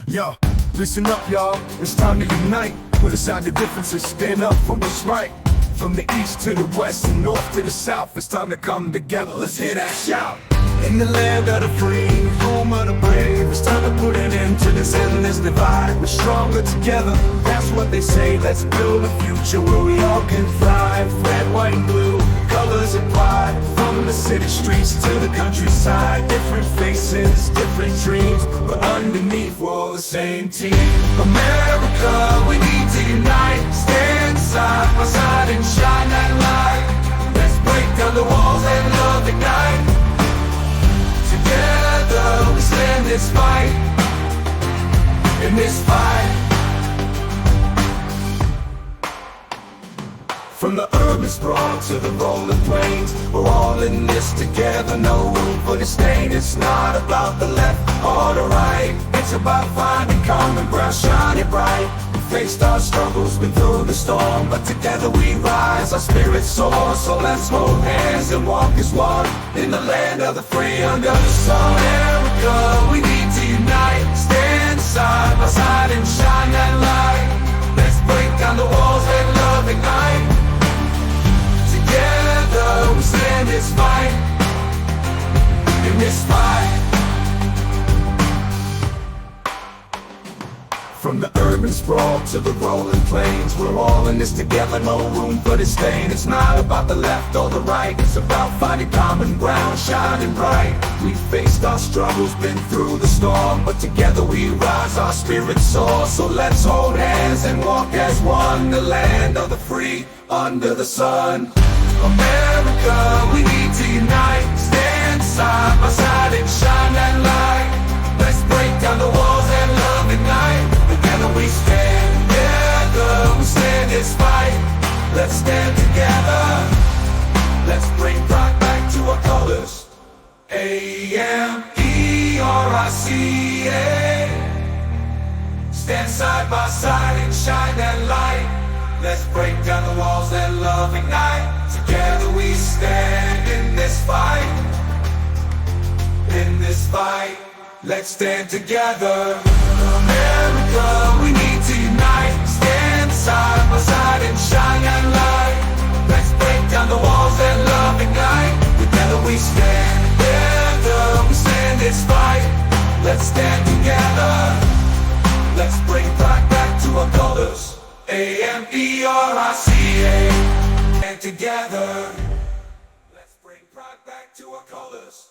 Yo, listen up, y'all. It's time to unite. Put aside the differences, stand up for what's right. From the east to the west and north to the south, it's time to come together. Let's hear that shout. In the land of the free, home of the brave, it's time to put an end to this endless divide. We're stronger together, that's what they say. Let's build a future where we all can thrive. Red, white, and blue, colors and pride. From the city streets to the countryside, different faces, different dreams, but underneath we're all the same team. America, we need to unite. Stand side by side and shine that light. Let's break down the walls and love ignite. Together we stand this fight. In this fight, from the urban sprawl to the rolling plains, we're all in this together, no room for disdain. It's not about the left or the right, it's about finding common ground, shining bright. We faced our struggles, been through the storm, but together we rise, our spirits soar. So let's hold hands and walk as one, in the land of the free under the sun. America, we need to unite. Stand side by side and shine that light. Let's break down the walls and love ignite. Together we stand this fight. In this fight, from the urban sprawl to the rolling plains, we're all in this together, no room for disdain. It's not about the left or the right, it's about finding common ground, shining bright. We faced our struggles, been through the storm, but together we rise, our spirits soar. So let's hold hands and walk as one, the land of the free under the sun. America, we need to unite. Stand side by side and shine that light. Let's break down the walls and love ignite. Together we stand, together we stand this fight. Let's stand together. Let's bring pride back to our colors. A-M-E-R-I-C-A. Stand side by side and shine that light. Let's break down the walls and love ignite. Together we stand in this fight. In this fight, let's stand together. America, we need to unite. Stand side by side and shine that light. Let's break down the walls and love ignite. Together we stand, together we stand this fight. Let's stand together. Let's bring pride back to our colors. A-M-E-R-I-C-A. And together, let's bring pride back to our colors.